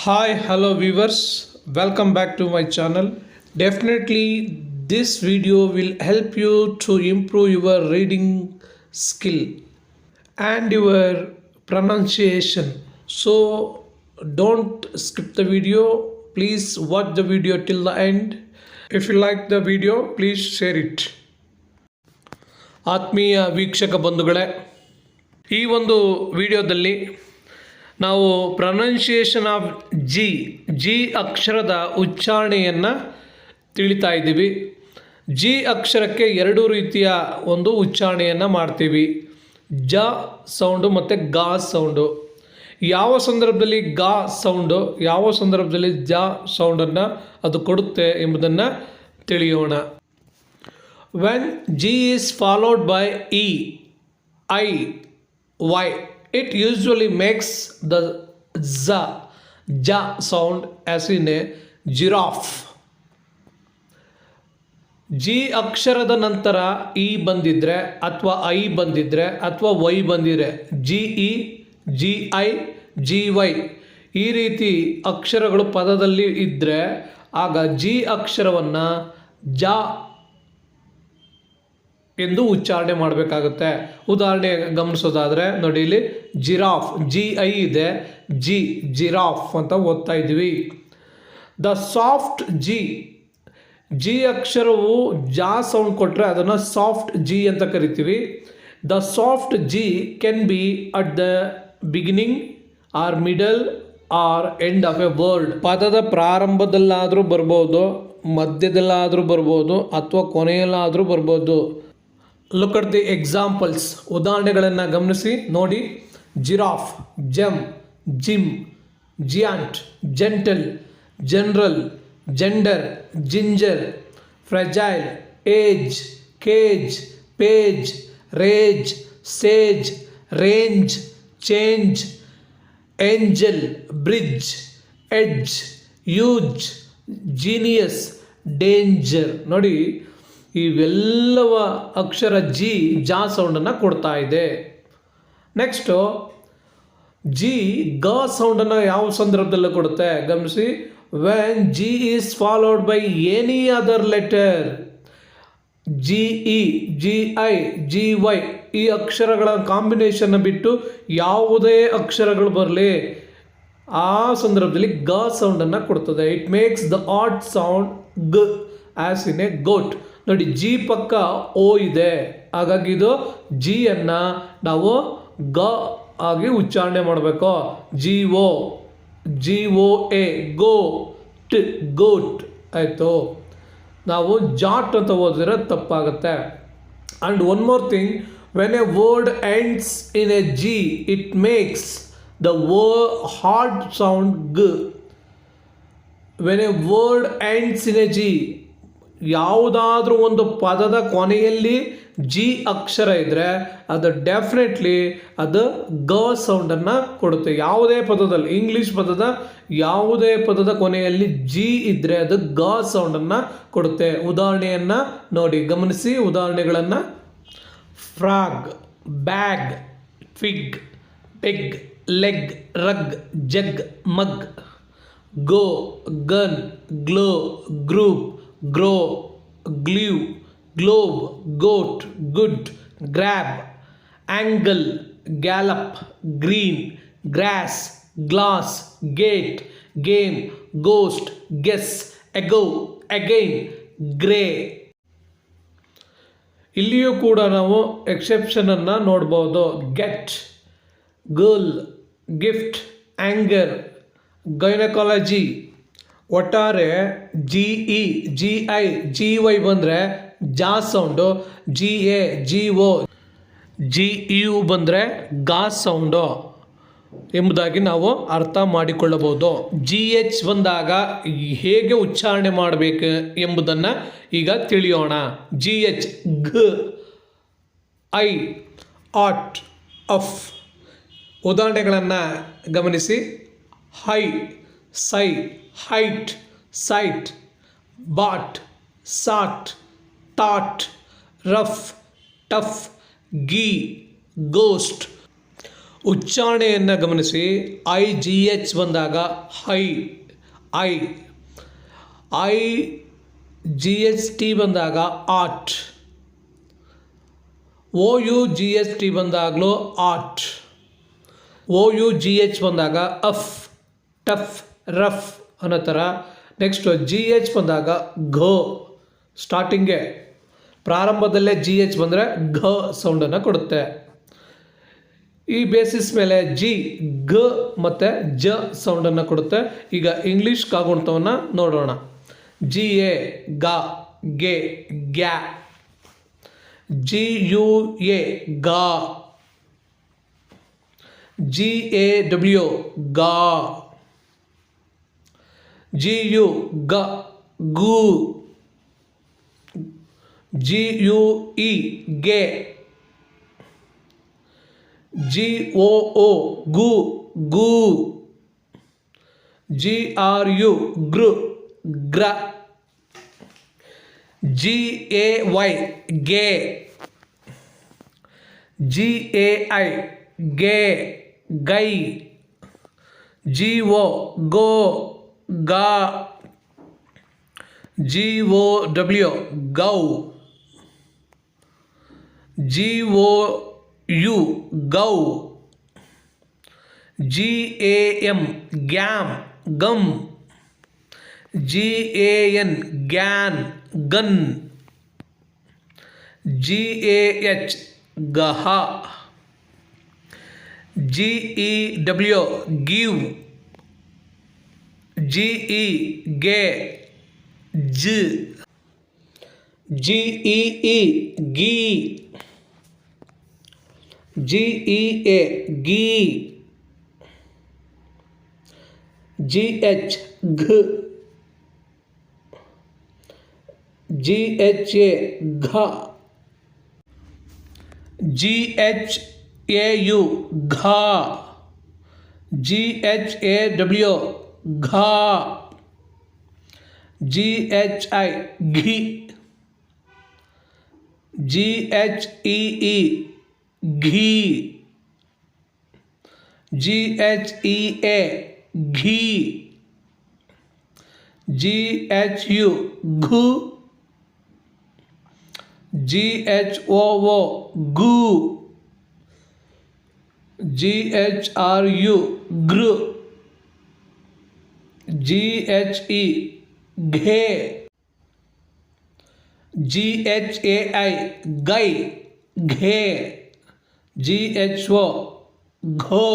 Hi, hello viewers, welcome back to my channel. Definitely, this video will help you to improve your reading skill and your pronunciation. So, don't skip the video. Please watch the video till the end. If you like the video, please share it. ಆತ್ಮೀಯ ವೀಕ್ಷಕ ಬಂಧುಗಳೇ, ಈ ಒಂದು ವಿಡಿಯೋದಲ್ಲಿ ನಾವು pronunciation of G ಅಕ್ಷರದ ಉಚ್ಚಾರಣೆಯನ್ನು ತಿಳಿತಾ ಇದ್ದೀವಿ. ಜಿ ಅಕ್ಷರಕ್ಕೆ ಎರಡು ರೀತಿಯ ಒಂದು ಉಚ್ಚಾರಣೆಯನ್ನು ಮಾಡ್ತೀವಿ, ಜ ಸೌಂಡು ಮತ್ತು ಗಾ ಸೌಂಡು. ಯಾವ ಸಂದರ್ಭದಲ್ಲಿ ಗಾ ಸೌಂಡು, ಯಾವ ಸಂದರ್ಭದಲ್ಲಿ ಜ ಸೌಂಡನ್ನು ಅದು ಕೊಡುತ್ತೆ ಎಂಬುದನ್ನು ತಿಳಿಯೋಣ. When G is followed by E, I, Y, it usually makes the ja sound as in a giraffe. G ಅಕ್ಷರದ ನಂತರ ಇ ಬಂದಿದ್ರೆ ಅಥವಾ ಐ ಬಂದಿದ್ರೆ ಅಥವಾ ವೈ ಬಂದಿದ್ರೆ, G E, G I, G Y ಈ ರೀತಿ ಅಕ್ಷರಗಳು ಪದದಲ್ಲಿ ಇದ್ದರೆ ಆಗ ಜಿ ಅಕ್ಷರವನ್ನು ಜ ಎಂದು ಉಚ್ಚಾರಣೆ ಮಾಡಬೇಕಾಗುತ್ತೆ. ಉದಾಹರಣೆ ಗಮನಿಸೋದಾದರೆ ನೋಡಿ, ಇಲ್ಲಿ ಜಿರಾಫ್, ಜಿ ಐ ಇದೆ, ಜಿರಾಫ್ ಅಂತ ಓದ್ತಾ ಇದ್ದೀವಿ. ದ ಸಾಫ್ಟ್ ಜಿ ಅಕ್ಷರವು ಜಾ ಸೌಂಡ್ ಕೊಟ್ಟರೆ ಅದನ್ನು ಸಾಫ್ಟ್ ಜಿ ಅಂತ ಕರಿತೀವಿ. The soft G can be at the beginning or middle or end of a word. ಪದದ ಪ್ರಾರಂಭದಲ್ಲಾದರೂ ಬರ್ಬೋದು, ಮಧ್ಯದಲ್ಲಾದರೂ ಬರ್ಬೋದು, ಅಥವಾ ಕೊನೆಯಲ್ಲಾದರೂ ಬರ್ಬೋದು. ಲುಕ್ ಅಟ್ ದಿ ಎಕ್ಸಾಂಪಲ್ಸ್, ಉದಾಹರಣೆಗಳನ್ನು ಗಮನಿಸಿ ನೋಡಿ. Giraffe, gem, gym, giant, gentle, general, gender, ginger, fragile, age, cage, page, rage, sage, range, change, angel, bridge, edge, huge, genius, danger. ನೋಡಿ, ಇವೆಲ್ಲವ ಅಕ್ಷರ ಜಾ ಸೌಂಡನ್ನು ಕೊಡ್ತಾ ಇದೆ. ನೆಕ್ಸ್ಟು ಜಿ ಗ ಸೌಂಡನ್ನು ಯಾವ ಸಂದರ್ಭದಲ್ಲೂ ಕೊಡುತ್ತೆ ಗಮನಿಸಿ. When G is followed by any other letter, G E, G I, G Y ಈ ಅಕ್ಷರಗಳ ಕಾಂಬಿನೇಷನ್ನ ಬಿಟ್ಟು ಯಾವುದೇ ಅಕ್ಷರಗಳು ಬರಲಿ, ಆ ಸಂದರ್ಭದಲ್ಲಿ ಗ ಸೌಂಡನ್ನು ಕೊಡ್ತದೆ. It makes the odd sound ಗ್ ಆಸ್ ಇನ್ ಎ ಗೋಟ್. ನೋಡಿ, ಜಿ ಪಕ್ಕ ಓ ಇದೆ, ಹಾಗಾಗಿ ಇದು ಜಿಯನ್ನು ನಾವು ಗ ಆಗಿ ಉಚ್ಚಾರಣೆ ಮಾಡಬೇಕು. ಜಿ ಓ ಎ, ಗೋಟ್ ಆಯಿತು. ನಾವು ಜಾಟ್ ಅಂತ ಓದಿದ್ರೆ ತಪ್ಪಾಗುತ್ತೆ. And one more thing, when a word ends in a G it makes the hard sound ಗ್. When a word ends in a G, ಯಾವುದಾದ್ರೂ ಒಂದು ಪದದ ಕೊನೆಯಲ್ಲಿ ಜಿ ಅಕ್ಷರ ಇದ್ದರೆ ಅದು ಡೆಫಿನೆಟ್ಲಿ ಅದು ಗ ಸೌಂಡನ್ನು ಕೊಡುತ್ತೆ. ಯಾವುದೇ ಪದದಲ್ಲಿ, ಇಂಗ್ಲೀಷ್ ಪದದ ಯಾವುದೇ ಪದದ ಕೊನೆಯಲ್ಲಿ ಜಿ ಇದ್ದರೆ ಅದು ಗ ಸೌಂಡನ್ನು ಕೊಡುತ್ತೆ. ಉದಾಹರಣೆಯನ್ನು ನೋಡಿ, ಗಮನಿಸಿ ಉದಾಹರಣೆಗಳನ್ನು. Frog, bag, fig, peg, leg, rug, jug, mug. Go, gun, glow, group, grow, glue, globe, goat, good, grab, angle, gallop, green, grass, glass, gate, game, ghost, guess, ego, again, grey. ಇಲ್ಲಿಯೂ ಕೂಡ ನಾವು ಎಕ್ಸೆಪ್ಷನನ್ನು ನೋಡ್ಬೋದು. Get, girl, gift, anger, gynaecology. ಒಟ್ಟಾರೆ G E, G I, G Y ಬಂದರೆ ಜಾ sound, G A, G O, G U ಬಂದರೆ ಗಾ ಸೌಂಡು ಎಂಬುದಾಗಿ ನಾವು ಅರ್ಥ ಮಾಡಿಕೊಳ್ಳಬಹುದು. ಜಿ ಎಚ್ ಬಂದಾಗ ಹೇಗೆ ಉಚ್ಚಾರಣೆ ಮಾಡಬೇಕು ಎಂಬುದನ್ನು ಈಗ ತಿಳಿಯೋಣ. ಜಿ ಎಚ್, ಘ, ಐ, ಆಟ್, ಅಫ್. ಉದಾಹರಣೆಗಳನ್ನು ಗಮನಿಸಿ. High, sigh, height, sight, bought, sought, thought, rough, tough, ghee, ghost. ಉಚ್ಚಾರಣೆಯನ್ನು ಗಮನಿಸಿ. ಐ ಜಿ ಎಚ್ ಬಂದಾಗ ಹೈ, ಐ. ಐ ಜಿ ಎಚ್ ಟಿ ಬಂದಾಗ ಆಟ್. O U G H T ಬಂದಾಗಲೂ ಆಟ್. ಓ ಯು ಜಿ ಎಚ್ ಬಂದಾಗ ಅಫ್, ಟಫ್, ರಫ್ ಅನ್ನೋ ಥರ. ನೆಕ್ಸ್ಟು ಜಿ ಎಚ್ ಬಂದಾಗ ಘ. ಸ್ಟಾರ್ಟಿಂಗೆ ಪ್ರಾರಂಭದಲ್ಲೇ ಜಿ ಎಚ್ ಬಂದರೆ ಘ ಸೌಂಡನ್ನು ಕೊಡುತ್ತೆ. ಈ ಬೇಸಿಸ್ ಮೇಲೆ ಜಿ, ಗ ಮತ್ತು ಜ ಸೌಂಡನ್ನು ಕೊಡುತ್ತೆ. ಈಗ ಇಂಗ್ಲೀಷ್ ಕಾಗುಣಿತವನ್ನು ನೋಡೋಣ. ಜಿ ಎ ಗ, ಗೆ, ಗ್ಯಾ. ಜಿ ಯು ಎ ಗಾ. ಜಿ ಎ ಡಬ್ಲ್ಯೂ ಗಾ. ಜಿ ಯು ಗ, ಗು. ಜಿ ಯು ಇ ಗೆ. ಜಿ ಒ ಓ ಗು, ಗು. ಜಿ ಆರ್ ಯು ಗೃ, ಗ್ರ. ಜಿ ಎ ವೈ ಗೆ. ಜಿ ಎ ಐ ಗೆ, ಗೈ. ಜಿ ಒ ಗೋ, ಗಾ. ಜಿ ಒ ಡಬ್ಲ್ಯೂ ಗೌ. ಜಿ ಒ ಯು ಗೌ. ಜಿ ಎ ಎಮ್ ಗ್ಯಾಮ್, ಗಮ್. ಜಿ ಎ ಎನ್ ಗ್ಯಾನ್, ಗನ್. ಜಿ ಎ ಎಚ್ ಗಹ. G E W give. G E ಗೆ, ಜ. ಜಿ ಇ ಇ ಗಿ. ಜಿ ಇ ಎ ಗಿ. ಜಿ ಎಚ್ ಘ. ಜಿ ಎಚ್ ಎ ಘ. ಜಿ ಎಚ್ ಎ ಯು ಘಾ. ಜಿ ಎಚ್ ಎ ಡಬ್ಲ್ಯೂ ಘಾ. ಜಿ ಎಚ್ ಐ ಘಿ. ಜಿ ಎಚ್ ಇ ಇ ಘೀ. ಜಿ ಎಚ್ ಇ ಎ ಘೀ. ಜಿ ಎಚ್ ಯು ಘು. ಜಿ ಎಚ್ ಒ ಓ ಗು. G H R U ಗೃ. G H E ಘೇ. G H A I ಗೈ, ಘೇ. ಜಿ ಎಚ್ ಒ ಘೋ.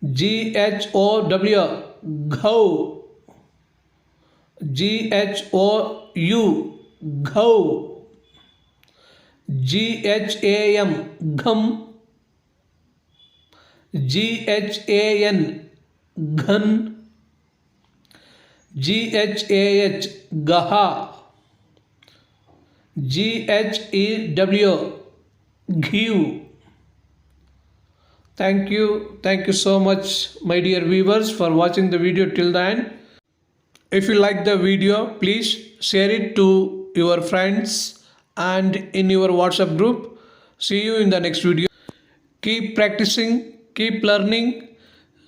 G H O W ಘೌ. G H O U ಘೌ. G H A M ಘಮ್. G H A N ಘನ್. G H A H ಗಹ. G H E W ಘೀವ್. Thank you so much, my dear viewers, for watching the video till the end. If you like the video, please share it to your friends and in your WhatsApp group. See you in the next video. Keep practicing, keep learning.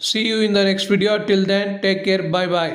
See you in the next video. Till then, take care. Bye bye.